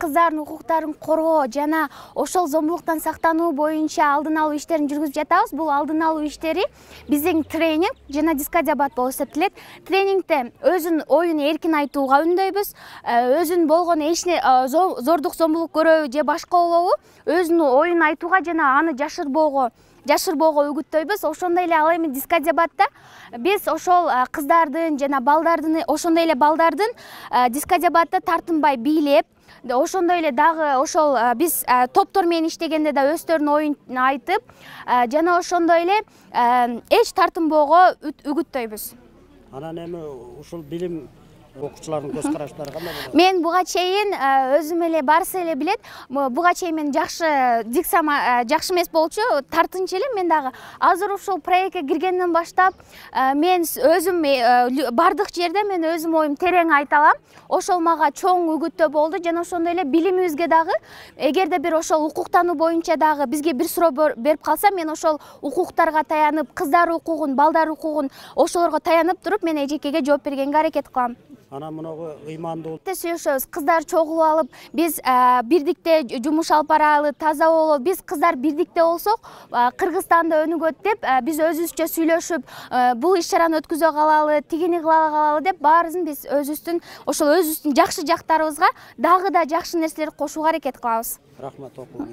кыздардын укуктарын коргоо жана ошол зомбулуктан сактануу боюнча алдын алуу иштерин жүргүзүп жатабыз. Бул алдын алуу иштери биздин тренинг жана дискодебат болуп эсептелет. Тренингде өзүнүн оюн эркин айтууга үндөйбүз. Өзүнүн болгон эчне зордук зомбулук көрөбү же башка болобу өзүнүн оюн айтууга жана аны жашырбоого үгүттөйбүз. Ошондой эле ал эми дискодебатта биз ошол кыздардын жана балдардын ошондой эле балдардын дискодебатта тартынбай бийлеп, ошондой эле дагы ошол биз топтор менен иштегенде да өздөрүнүн оюн айтып, жана ошондой эле эч тартынбоого үгүттөйбүз. Анан эми ушул билим окуучулардын көз караштары кандай болот? Мен буга чейин өзүм эле барысы эле билет. Буга чейин мен жакшы дикциям жакшы эмес болчу, тартынчу эле. Мен дагы азыр ушул проектке киргенден баштап мен өзүм бардык жерде мен өзүм оюм терең айта алам. Ошол мага чоң үгүттөө болду жана ошондой эле билимибизге дагы эгерде бир ошол укуктануу боюнча дагы бизге бир суроо берип калса, мен ошол укуктарга таянып, кыздар укугун, балдар укугун ошолорго таянып туруп мен эжекеге жооп бергенге аракет кылам. Анан мунагу ыймандуу Сүйлөшөбүз, кыздар чогулуп алып, биз бирдикте жумуш алып баралы, таза бололу. Биз кыздар бирдикте болсок, Кыргызстанда өнүгөт деп, биз өзүбүзчө сүйлөшүп, бул иш-чараны өткөзө калалы, тигини кылалы деп баарыбызын биз өзүбүздүн жакшы жактарыбызга дагы да жакшы нерселерди кошууга аракет кылабыз. рахмат окуу.